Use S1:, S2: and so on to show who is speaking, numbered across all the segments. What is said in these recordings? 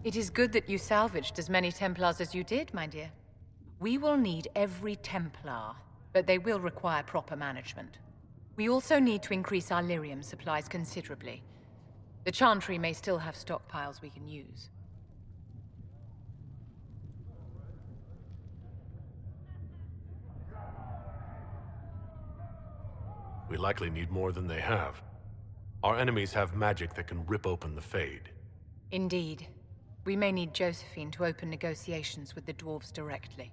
S1: It is good that you salvaged as many Templars as you did, my dear. We will need every Templar, but they will require proper management. We also need to increase our lyrium supplies considerably. The Chantry may still have stockpiles we can use.
S2: We likely need more than they have. Our enemies have magic that can rip open the Fade.
S1: Indeed. We may need Josephine to open negotiations with the dwarves directly.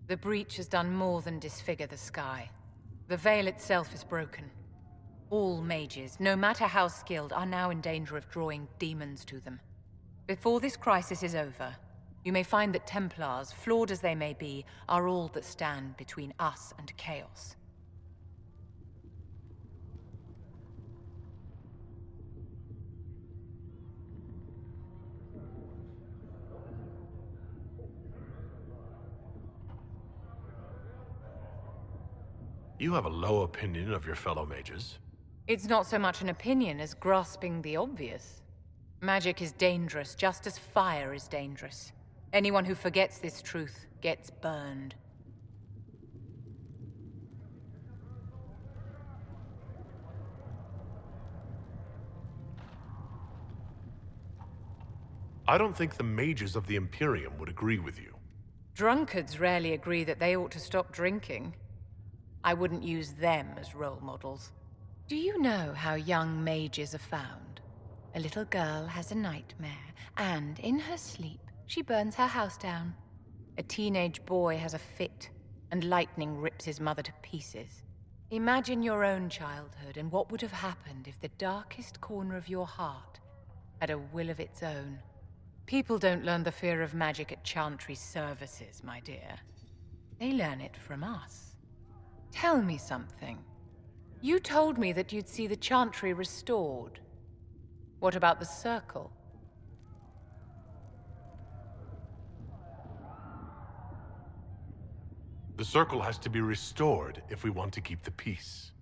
S1: The breach has done more than disfigure the sky. The veil itself is broken. All mages, no matter how skilled, are now in danger of drawing demons to them. Before this crisis is over, you may find that Templars, flawed as they may be, are all that stand between us and chaos.
S2: You have a low opinion of your fellow mages.
S1: It's not so much an opinion as grasping the obvious. Magic is dangerous, just as fire is dangerous. Anyone who forgets this truth gets burned.
S2: I don't think the mages of the Imperium would agree with you.
S1: Drunkards rarely agree that they ought to stop drinking. I wouldn't use them as role models. Do you know how young mages are found? A little girl has a nightmare, and in her sleep, she burns her house down. A teenage boy has a fit, and lightning rips his mother to pieces. Imagine your own childhood and what would have happened if the darkest corner of your heart had a will of its own. People don't learn the fear of magic at Chantry services, my dear. They learn it from us. Tell me something. You told me that you'd see the Chantry restored. What about the Circle?
S2: The Circle has to be restored if we want to keep the peace.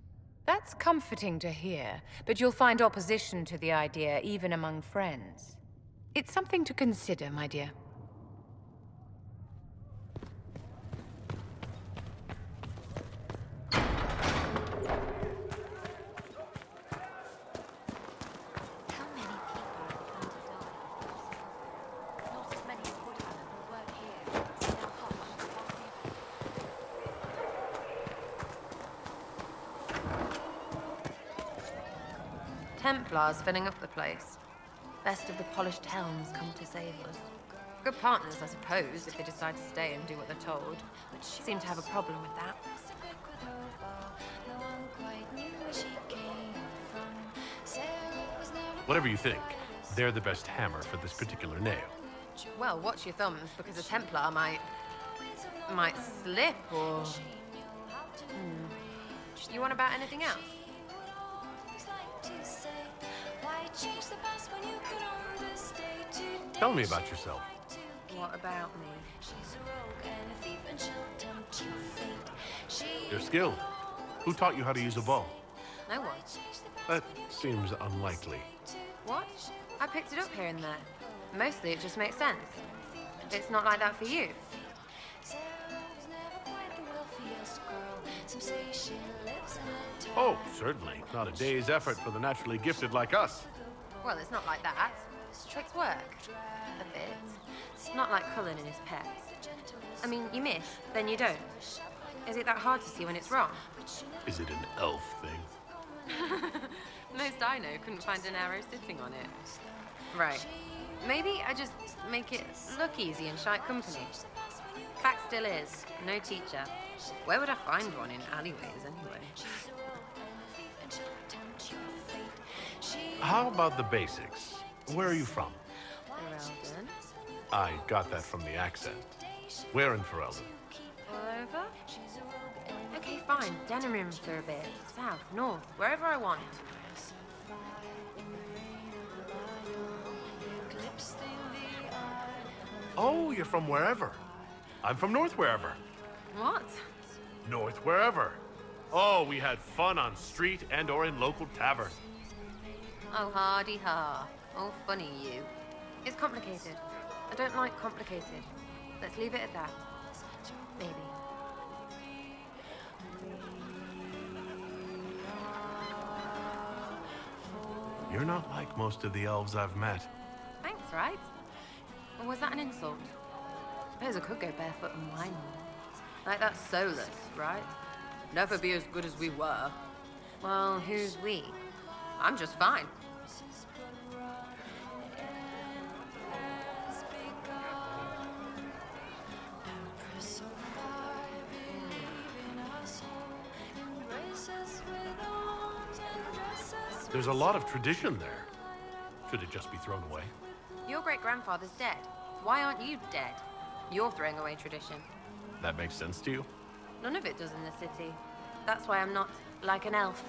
S1: That's comforting to hear, but you'll find opposition to the idea even among friends. It's something to consider, my dear.
S3: Templars filling up the place. Best of the polished helms come to save us. Good partners, I suppose, if they decide to stay and do what they're told. Seem to have a problem with that.
S2: Whatever you think, they're the best hammer for this particular nail.
S3: Well, watch your thumbs, because a Templar might slip, or... You want about anything else?
S2: Tell me about yourself.
S3: What about me?
S2: You're skilled. Who taught you how to use a bow?
S3: No one.
S2: That seems unlikely.
S3: What? I picked it up here and there. Mostly it just makes sense. It's not like that for you.
S2: Oh, certainly. Not a day's effort for the naturally gifted like us.
S3: Well, it's not like that. Tricks work. A bit. It's not like Cullen and his pets. I mean, you miss, then you don't. Is it that hard to see when it's wrong?
S2: Is it an elf thing?
S3: Most I know couldn't find an arrow sitting on it. Right. Maybe I just make it look easy in shite company. Fact still is, no teacher. Where would I find one in alleyways anyway?
S2: How about the basics? Where are you from?
S3: Ferelden.
S2: I got that from the accent. Where in Ferelden?
S3: All over? Okay, fine. Denerim for a bit. South, north, wherever I want.
S2: Oh, you're from wherever. I'm from north wherever.
S3: What?
S2: North wherever. Oh, we had fun on street and or in local tavern.
S3: Oh, hardy ha. Oh, funny you. It's complicated. I don't like complicated. Let's leave it at that. Maybe.
S2: You're not like most of the elves I've met.
S3: Thanks, right? Or was that an insult? Suppose I could go barefoot and whine more. Like that's soulless, right? Never be as good as we were. Well, who's we? I'm just fine.
S2: There's a lot of tradition there. Should it just be thrown away?
S3: Your great-grandfather's dead. Why aren't you dead? You're throwing away tradition.
S2: That makes sense to you?
S3: None of it does in the city. That's why I'm not like an elf.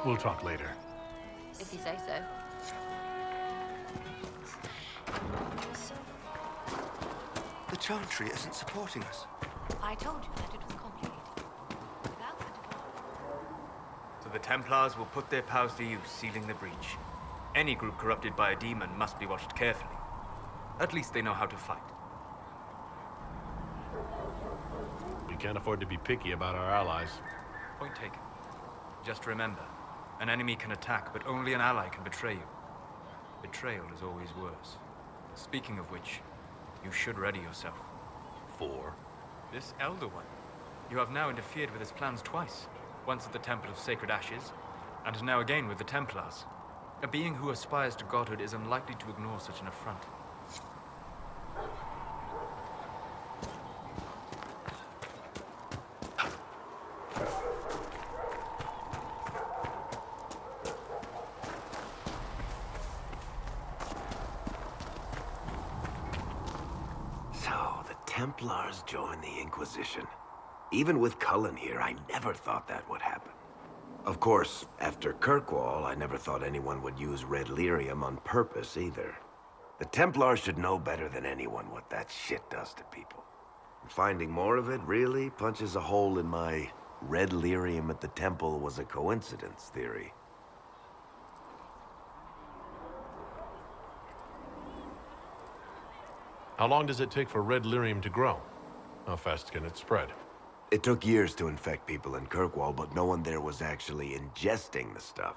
S2: We'll talk later.
S3: If you say so.
S4: The Chantry isn't supporting us.
S1: I told you that it was complicated. Without that...
S5: So the Templars will put their powers to use, sealing the breach. Any group corrupted by a demon must be watched carefully. At least they know how to fight.
S2: We can't afford to be picky about our allies.
S5: Point taken. Just remember, an enemy can attack, but only an ally can betray you. Betrayal is always worse. Speaking of which, you should ready yourself.
S2: For?
S5: This Elder One. You have now interfered with his plans twice. Once at the Temple of Sacred Ashes, and now again with the Templars. A being who aspires to godhood is unlikely to ignore such an affront.
S6: So, the Templars joined the Inquisition. Even with Cullen here, I never thought that would happen. Of course, after Kirkwall, I never thought anyone would use red lyrium on purpose either. The Templars should know better than anyone what that shit does to people. Finding more of it really punches a hole in my red lyrium at the temple was a coincidence theory.
S2: How long does it take for red lyrium to grow? How fast can it spread?
S6: It took years to infect people in Kirkwall, but no one there was actually ingesting the stuff.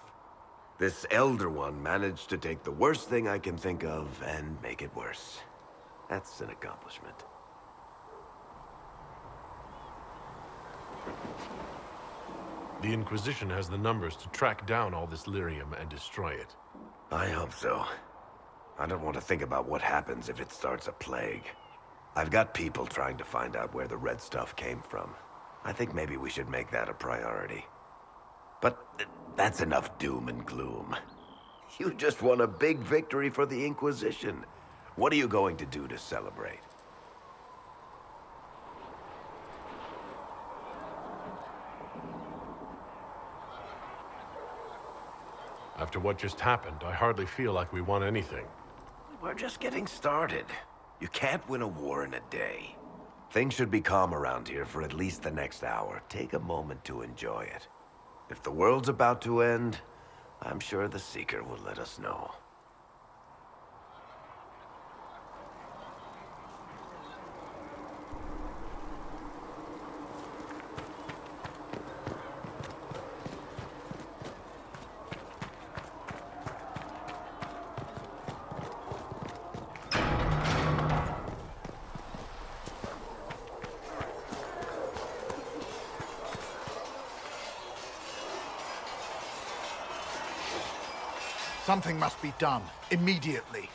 S6: This Elder One managed to take the worst thing I can think of and make it worse. That's an accomplishment.
S2: The Inquisition has the numbers to track down all this lyrium and destroy it.
S6: I hope so. I don't want to think about what happens if it starts a plague. I've got people trying to find out where the red stuff came from. I think maybe we should make that a priority. But that's enough doom and gloom. You just won a big victory for the Inquisition. What are you going to do to celebrate?
S2: After what just happened, I hardly feel like we won anything.
S6: We're just getting started. You can't win a war in a day. Things should be calm around here for at least the next hour. Take a moment to enjoy it. If the world's about to end, I'm sure the Seeker will let us know.
S7: Something must be done, immediately.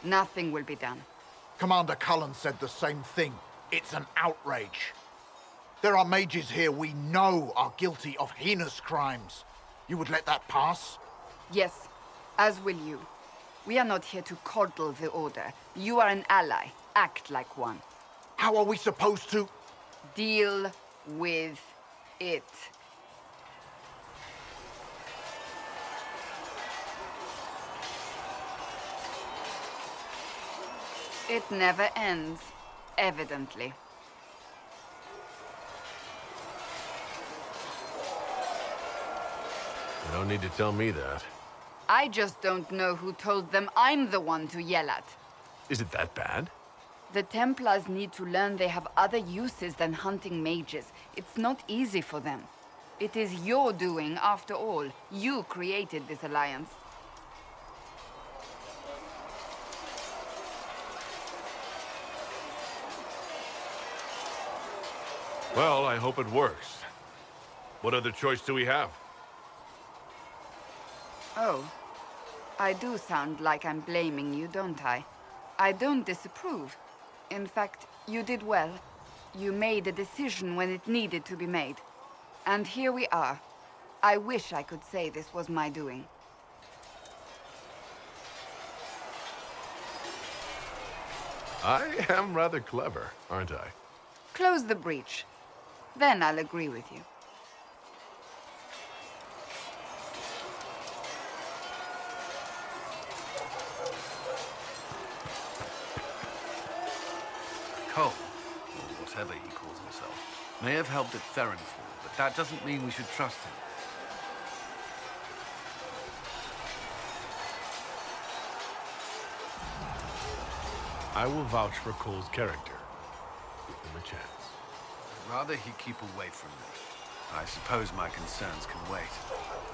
S8: Nothing will be done.
S7: Commander Cullen said the same thing. It's an outrage. There are mages here we know are guilty of heinous crimes. You would let that pass?
S8: Yes, as will you. We are not here to coddle the Order. You are an ally. Act like one.
S7: How are we supposed to...
S8: Deal with it. It never ends, evidently.
S2: You don't need to tell me that.
S8: I just don't know who told them I'm the one to yell at.
S2: Is it that bad?
S8: The Templars need to learn they have other uses than hunting mages. It's not easy for them. It is your doing, after all. You created this alliance.
S2: Well, I hope it works. What other choice do we have?
S8: Oh. I do sound like I'm blaming you, don't I? I don't disapprove. In fact, you did well. You made a decision when it needed to be made. And here we are. I wish I could say this was my doing.
S2: I am rather clever, aren't I?
S8: Close the breach. Then I'll agree with you.
S9: Cole, or whatever he calls himself, may have helped at Theronfall, but that doesn't mean we should trust him.
S2: I will vouch for Cole's character. Give him a chance.
S9: I'd rather he keep away from me. I suppose my concerns can wait.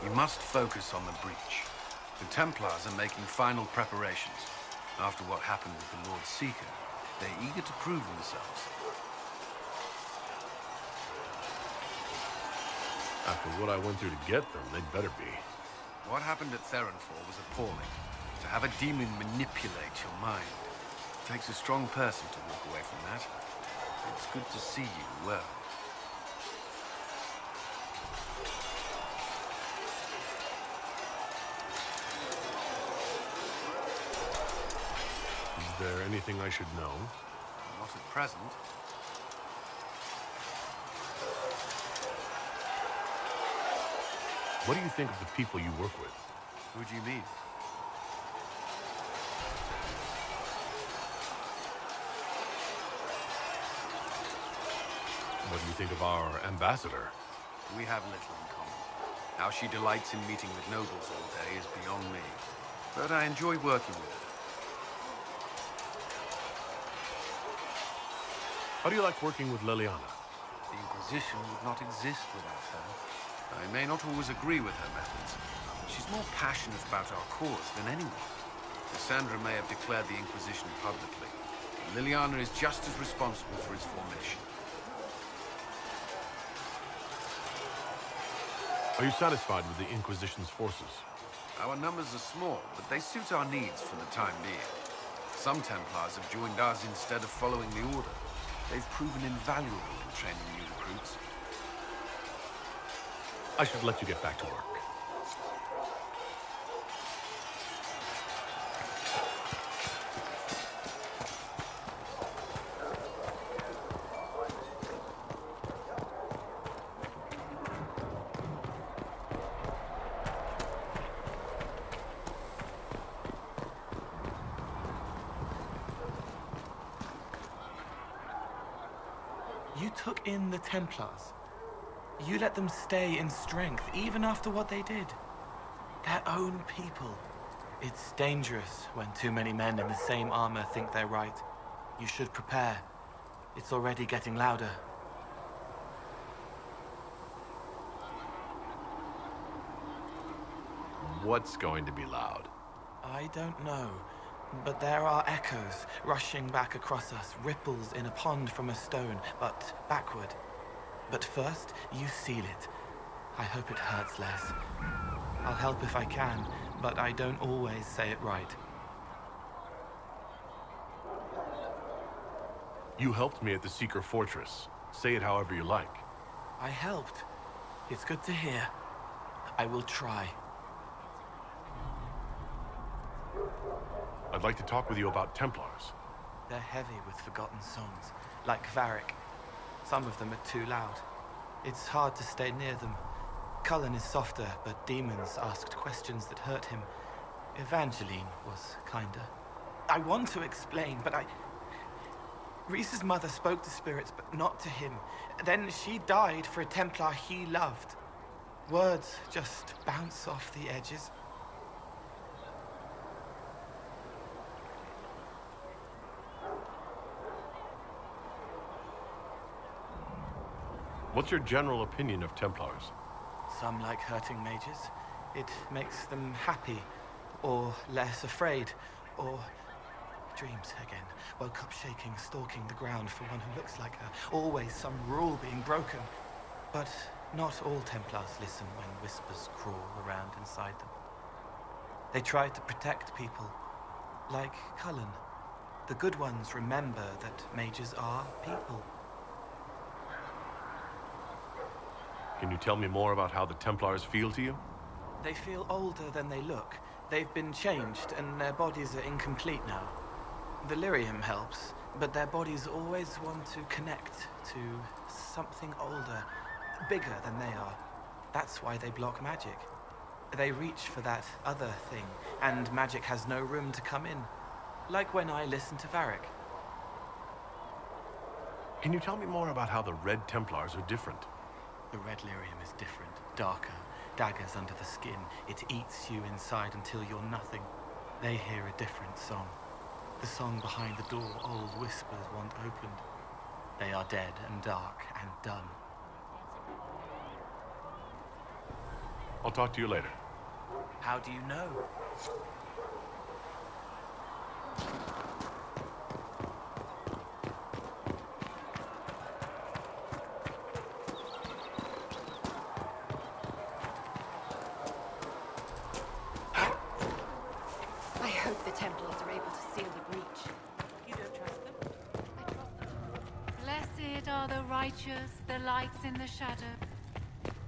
S9: We must focus on the breach. The Templars are making final preparations. After what happened with the Lord Seeker, they're eager to prove themselves.
S2: After what I went through to get them, they'd better be.
S9: What happened at Theronfall was appalling. To have a demon manipulate your mind. It takes a strong person to walk away from that. It's good to see you well.
S2: Is there anything I should know?
S9: Not at present.
S2: What do you think of the people you work with?
S9: Who do you mean?
S2: What do you think of our ambassador?
S9: We have little in common. How she delights in meeting with nobles all day is beyond me. But I enjoy working with her.
S2: How do you like working with Liliana?
S9: The Inquisition would not exist without her. I may not always agree with her methods, but she's more passionate about our cause than anyone. Cassandra may have declared the Inquisition publicly, but Liliana is just as responsible for its formation.
S2: Are you satisfied with the Inquisition's forces?
S9: Our numbers are small, but they suit our needs for the time being. Some Templars have joined us instead of following the Order. They've proven invaluable in training new recruits.
S2: I should let you get back to work.
S10: You took in the Templars. You let them stay in strength, even after what they did. Their own people. It's dangerous when too many men in the same armor think they're right. You should prepare. It's already getting louder.
S2: What's going to be loud?
S10: I don't know, but there are echoes rushing back across us, ripples in a pond from a stone, but backward. But first, you seal it. I hope it hurts less. I'll help if I can, but I don't always say it right.
S2: You helped me at the Seeker Fortress. Say it however you like.
S10: I helped. It's good to hear. I will try.
S2: I'd like to talk with you about Templars.
S10: They're heavy with forgotten songs, like Varric. Some of them are too loud. It's hard to stay near them. Cullen is softer, but demons asked questions that hurt him. Evangeline was kinder. I want to explain, but Reese's mother spoke to spirits, but not to him. Then she died for a Templar he loved. Words just bounce off the edges.
S2: What's your general opinion of Templars?
S10: Some like hurting mages. It makes them happy, or less afraid, or dreams again. Woke up shaking, stalking the ground for one who looks like her. Always some rule being broken. But not all Templars listen when whispers crawl around inside them. They try to protect people, like Cullen. The good ones remember that mages are people.
S2: Can you tell me more about how the Templars feel to you?
S10: They feel older than they look. They've been changed, and their bodies are incomplete now. The lyrium helps, but their bodies always want to connect to something older, bigger than they are. That's why they block magic. They reach for that other thing, and magic has no room to come in. Like when I listen to Varric.
S2: Can you tell me more about how the Red Templars are different?
S10: The red lyrium is different, darker, daggers under the skin. It eats you inside until you're nothing. They hear a different song. The song behind the door old whispers want opened. They are dead and dark and done.
S2: I'll talk to you later.
S10: How do you know?
S1: I hope the Templars are able to seal the breach. You don't trust them? I trust them. Blessed are the righteous, the lights in the shadow.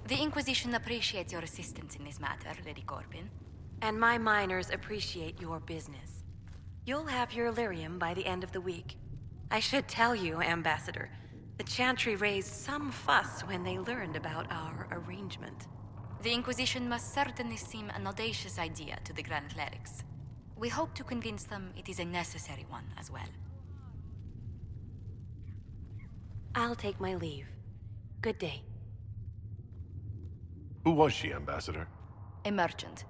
S11: The Inquisition appreciates your assistance in this matter, Lady Corbin.
S3: And my miners appreciate your business. You'll have your lyrium by the end of the week. I should tell you, Ambassador, the Chantry raised some fuss when they learned about our arrangement.
S11: The Inquisition must certainly seem an audacious idea to the Grand Clerics. We hope to convince them it is a necessary one as well.
S3: I'll take my leave. Good day.
S2: Who was she, Ambassador?
S11: A merchant.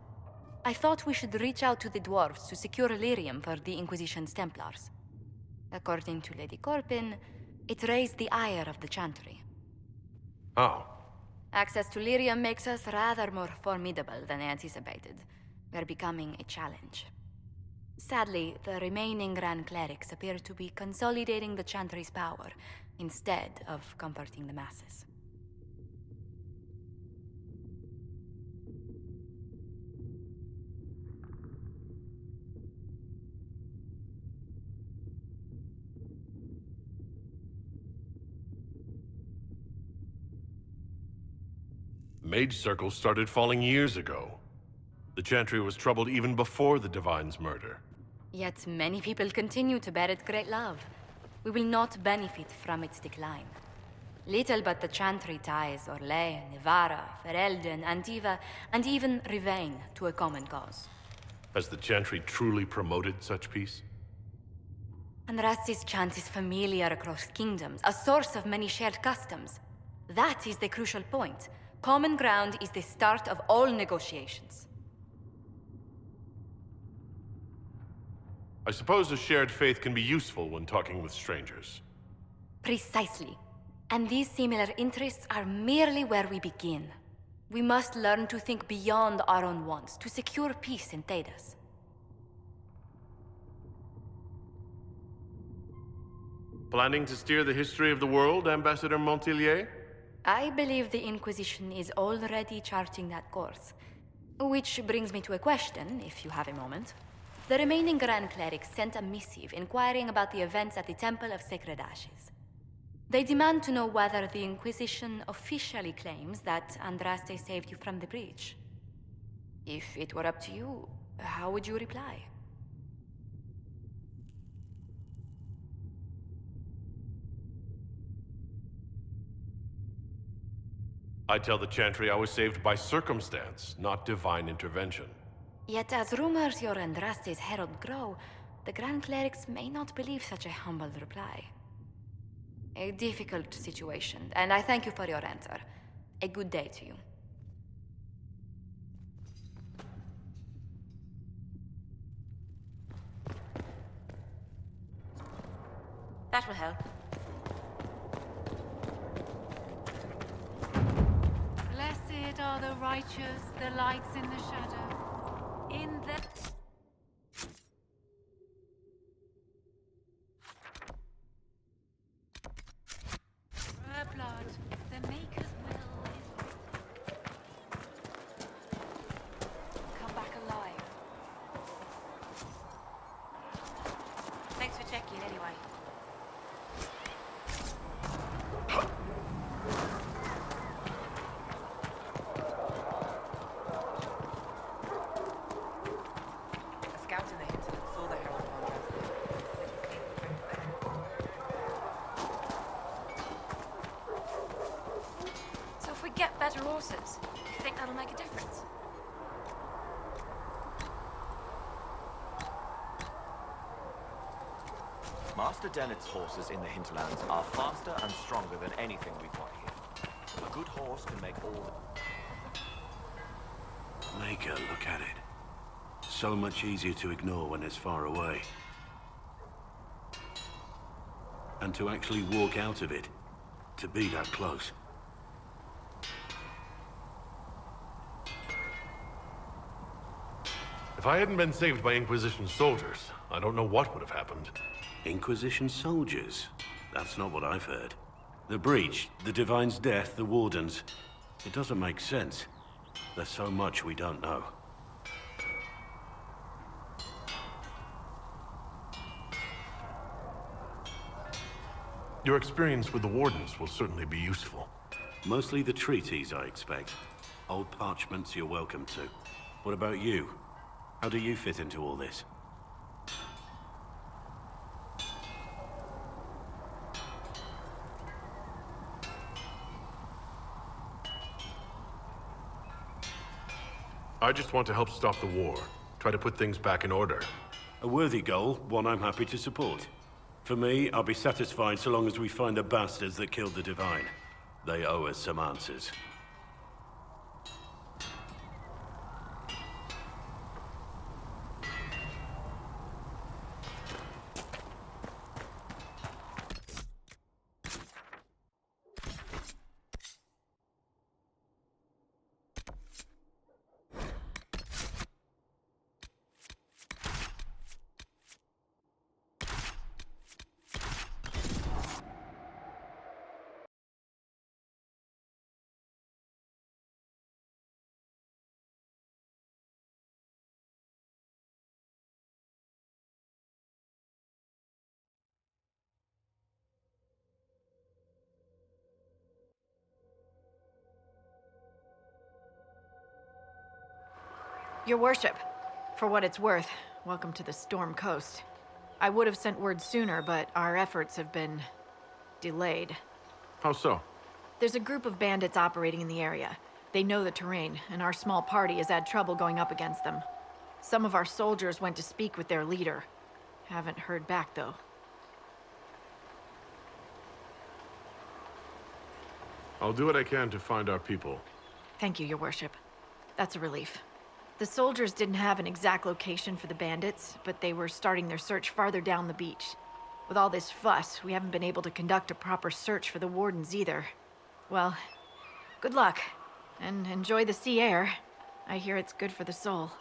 S11: I thought we should reach out to the dwarves to secure lyrium for the Inquisition's Templars. According to Lady Corbin, it raised the ire of the Chantry.
S2: Oh.
S11: Access to lyrium makes us rather more formidable than anticipated. We're becoming a challenge. Sadly, the remaining Grand Clerics appear to be consolidating the Chantry's power, instead of comforting the masses.
S2: Mage circles started falling years ago. The Chantry was troubled even before the Divine's murder.
S11: Yet many people continue to bear it great love. We will not benefit from its decline. Little but the Chantry ties Orlais, Nevarra, Ferelden, Antiva, and even Rivain to a common cause.
S2: Has the Chantry truly promoted such peace?
S11: Andraste's chant is familiar across kingdoms, a source of many shared customs. That is the crucial point. Common ground is the start of all negotiations.
S2: I suppose a shared faith can be useful when talking with strangers.
S11: Precisely. And these similar interests are merely where we begin. We must learn to think beyond our own wants to secure peace in Thedas.
S2: Planning to steer the history of the world, Ambassador Montillier?
S11: I believe the Inquisition is already charting that course. Which brings me to a question, if you have a moment. The remaining Grand Clerics sent a missive inquiring about the events at the Temple of Sacred Ashes. They demand to know whether the Inquisition officially claims that Andraste saved you from the breach. If it were up to you, how would you reply?
S2: I tell the Chantry I was saved by circumstance, not divine intervention.
S11: Yet as rumors your Andraste's herald grow, the Grand Clerics may not believe such a humble reply. A difficult situation, and I thank you for your answer. A good day to you.
S3: That will help.
S1: are the righteous, the lights in the shadow. In the... Her blood, the Maker's will is...
S11: Come back alive.
S1: Thanks for checking anyway.
S12: A scout in the hinterland saw the herald wanderer.
S11: So if we get better horses, you think that'll make a difference?
S13: Master Dennett's horses in the hinterlands are faster and stronger than anything we've got here. A good horse can make all the...
S6: Maker, look at it. So much easier to ignore when it's far away. And to actually walk out of it, to be that close.
S2: If I hadn't been saved by Inquisition soldiers, I don't know what would have happened.
S6: Inquisition soldiers? That's not what I've heard. The breach, the Divine's death, the Wardens. It doesn't make sense. There's so much we don't know.
S2: Your experience with the Wardens will certainly be useful.
S6: Mostly the treaties, I expect. Old parchments you're welcome to. What about you? How do you fit into all this?
S2: I just want to help stop the war. Try to put things back in order.
S6: A worthy goal, one I'm happy to support. For me, I'll be satisfied so long as we find the bastards that killed the Divine. They owe us some answers.
S14: Your worship, for what it's worth, welcome to the Storm Coast. I would have sent word sooner, but our efforts have been delayed.
S2: How so?
S14: There's a group of bandits operating in the area. They know the terrain, and our small party has had trouble going up against them. Some of our soldiers went to speak with their leader. Haven't heard back, though.
S2: I'll do what I can to find our people.
S14: Thank you, your worship. That's a relief. The soldiers didn't have an exact location for the bandits, but they were starting their search farther down the beach. With all this fuss, we haven't been able to conduct a proper search for the Wardens either. Well, good luck, and enjoy the sea air. I hear it's good for the soul.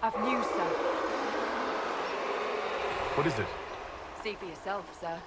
S15: I've news, sir.
S2: What is it?
S15: See for yourself, sir.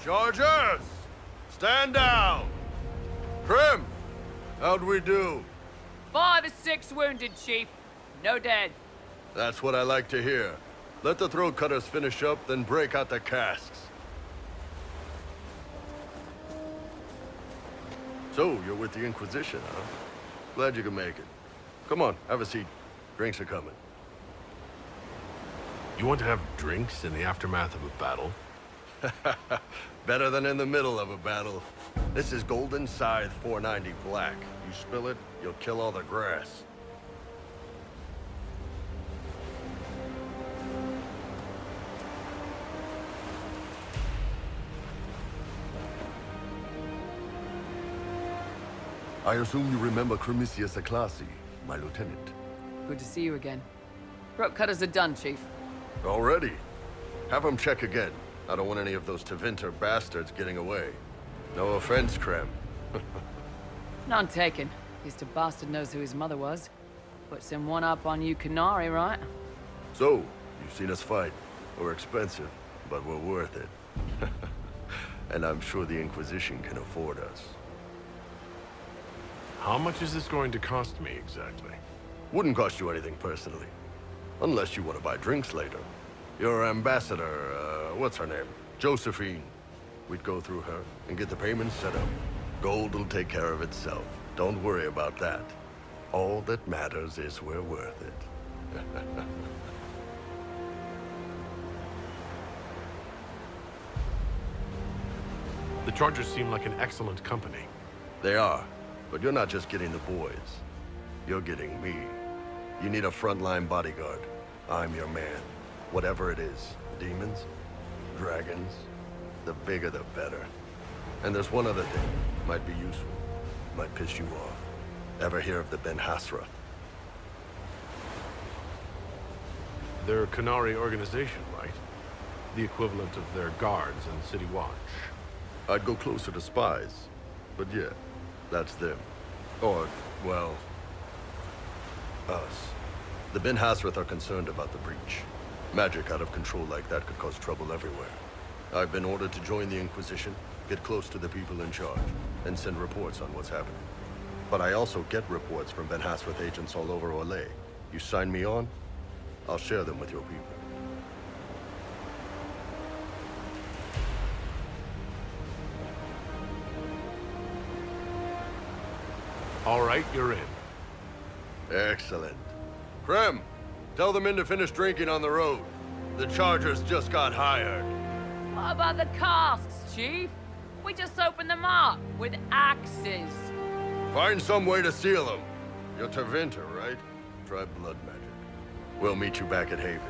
S2: Chargers! Stand down! Prim! How'd we do?
S15: 5 or 6 wounded, Chief. No dead.
S2: That's what I like to hear. Let the throat cutters finish up, then break out the casks. So, you're with the Inquisition, huh? Glad you could make it. Come on, have a seat. Drinks are coming. You want to have drinks in the aftermath of a battle? Better than in the middle of a battle. This is Golden Scythe 490 Black. You spill it, you'll kill all the grass. I assume you remember Cremisius Aclassi, my lieutenant.
S15: Good to see you again. Throat cutters are done, Chief.
S2: Already? Have them check again. I don't want any of those Tevinter bastards getting away. No offense, Krem.
S15: None taken. At least a bastard knows who his mother was. Puts him one up on you Canary, right?
S2: So, you've seen us fight. We're expensive, but we're worth it. And I'm sure the Inquisition can afford us. How much is this going to cost me, exactly? Wouldn't cost you anything personally. Unless you want to buy drinks later. Your ambassador, what's her name? Josephine. We'd go through her and get the payments set up. Gold will take care of itself. Don't worry about that. All that matters is we're worth it.
S16: Chargers seem like an excellent company.
S2: They are, but you're not just getting the boys. You're getting me. You need a frontline bodyguard. I'm your man. Whatever it is. Demons? Dragons? The bigger the better. And there's one other thing. Might be useful. Might piss you off. Ever hear of the Ben Hasra?
S16: They're a Qunari organization, right? The equivalent of their guards and City Watch.
S2: I'd go closer to spies. But yeah, that's them. Or, well, us. The Ben Hasrath are concerned about the breach. Magic out of control like that could cause trouble everywhere. I've been ordered to join the Inquisition, get close to the people in charge, and send reports on what's happening. But I also get reports from Ben Hasrath agents all over Orlais. You sign me on, I'll share them with your people.
S16: All right, you're in.
S2: Excellent. Krem, tell the men to finish drinking on the road. The Chargers just got hired.
S15: What about the casks, Chief? We just opened them up with axes.
S2: Find some way to seal them. You're Tevinter, right? Try blood magic. We'll meet you back at Haven.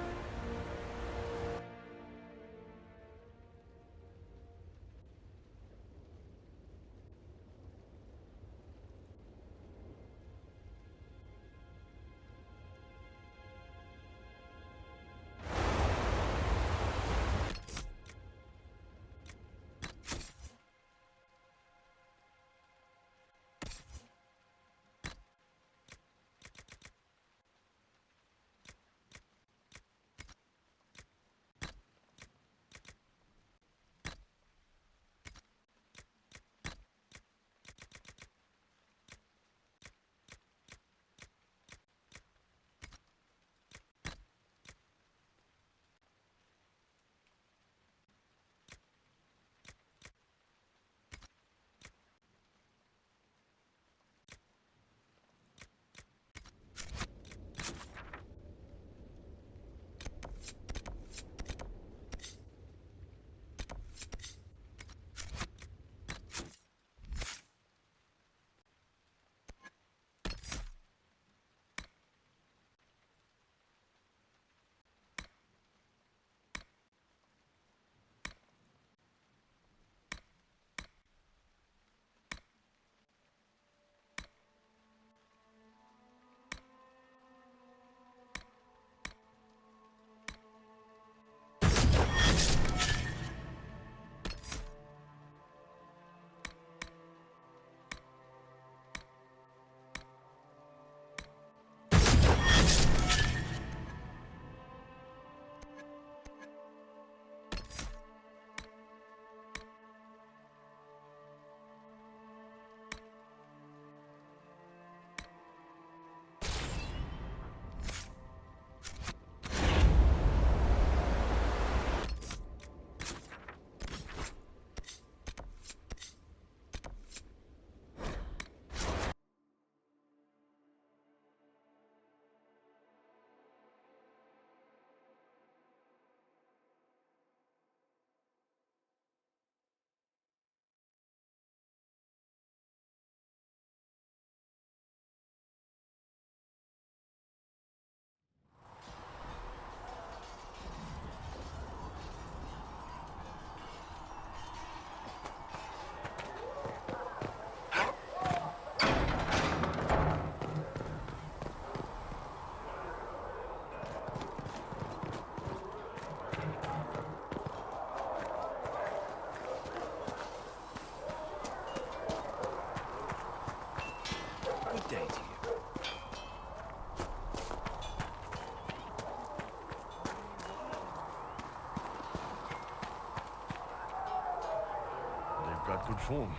S2: Got good form.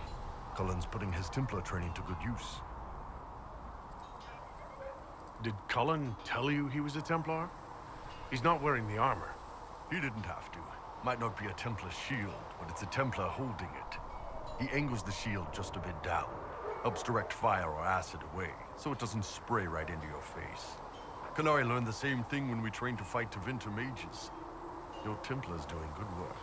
S2: Cullen's putting his Templar training to good use.
S16: Did Cullen tell you he was a Templar? He's not wearing the armor.
S2: He didn't have to. Might not be a Templar shield, but it's a Templar holding it. He angles the shield just a bit down. Helps direct fire or acid away, so it doesn't spray right into your face. Qunari learned the same thing when we trained to fight Tevinter mages. Your Templar's doing good work.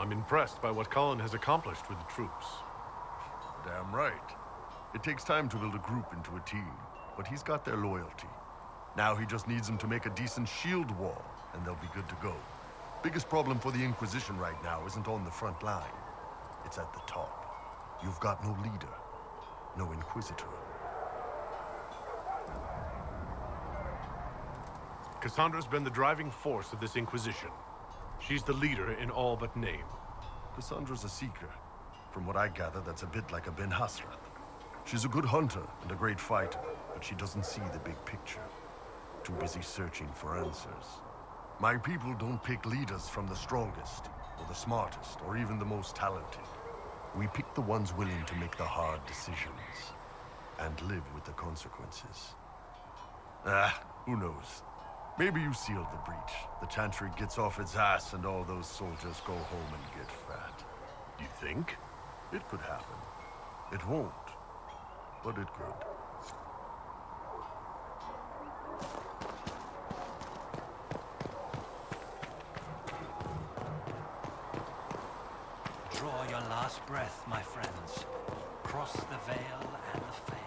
S16: I'm impressed by what Cullen has accomplished with the troops.
S2: Damn right. It takes time to build a group into a team, but he's got their loyalty. Now he just needs them to make a decent shield wall, and they'll be good to go. Biggest problem for the Inquisition right now isn't on the front line. It's at the top. You've got no leader, no Inquisitor.
S16: Cassandra's been the driving force of this Inquisition. She's the leader in all but name.
S2: Cassandra's a seeker. From what I gather, that's a bit like a Ben Hasrath. She's a good hunter and a great fighter, but she doesn't see the big picture. Too busy searching for answers. My people don't pick leaders from the strongest, or the smartest, or even the most talented. We pick the ones willing to make the hard decisions, and live with the consequences. Who knows? Maybe you sealed the breach. The Chantry gets off its ass and all those soldiers go home and get fat.
S16: You think?
S2: It could happen. It won't, but it could.
S17: Draw your last breath, my friends. Cross the veil and the fade.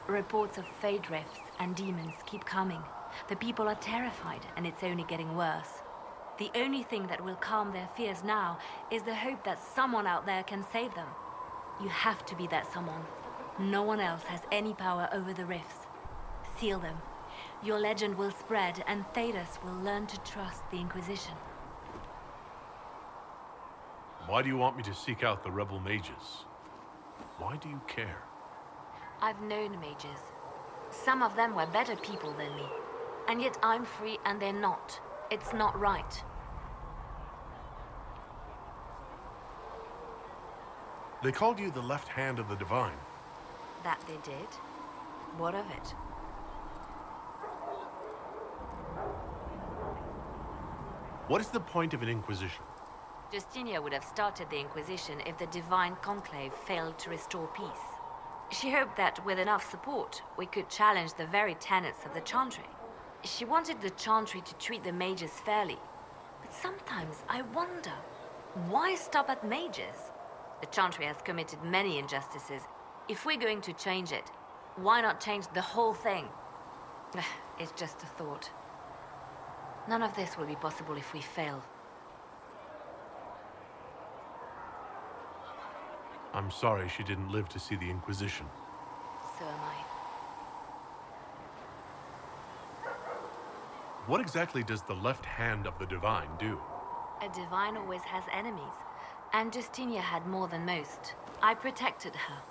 S11: Reports of fade rifts and demons keep coming. The people are terrified, and it's only getting worse. The only thing that will calm their fears now is the hope that someone out there can save them. You have to be that someone. No one else has any power over the rifts. Seal them. Your legend will spread, and Thedas will learn to trust the Inquisition.
S16: Why do you want me to seek out the rebel mages? Why do you care?
S11: I've known mages. Some of them were better people than me. And yet I'm free and they're not. It's not right.
S16: They called you the left hand of the Divine.
S11: That they did. What of it?
S16: What is the point of an Inquisition?
S11: Justinia would have started the Inquisition if the Divine Conclave failed to restore peace. She hoped that with enough support, we could challenge the very tenets of the Chantry. She wanted the Chantry to treat the mages fairly. But sometimes I wonder, why stop at mages? The Chantry has committed many injustices. If we're going to change it, why not change the whole thing? It's just a thought. None of this will be possible if we fail.
S16: I'm sorry she didn't live to see the Inquisition.
S11: So am I.
S16: What exactly does the left hand of the Divine do?
S11: A Divine always has enemies, and Justinia had more than most. I protected her.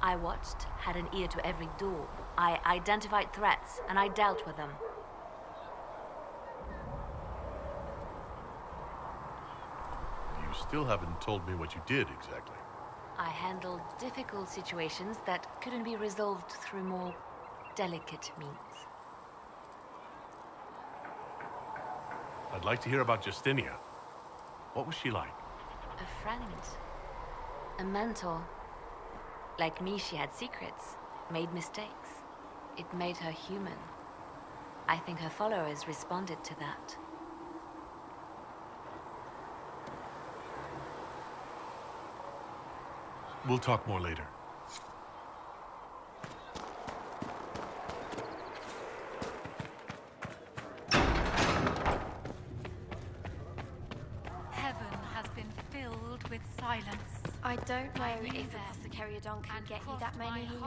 S11: I watched, had an ear to every door. I identified threats, and I dealt with them.
S16: You still haven't told me what you did exactly.
S11: I handled difficult situations that couldn't be resolved through more delicate means.
S16: I'd like to hear about Justinia. What was she like?
S11: A friend. A mentor. Like me, she had secrets, made mistakes. It made her human. I think her followers responded to that.
S16: We'll talk more later.
S18: Heaven has been filled with silence.
S19: I don't know
S18: I knew
S19: if
S18: that,
S19: the carrier don can
S18: and
S19: get you
S18: crossed
S19: that many
S18: my
S19: healing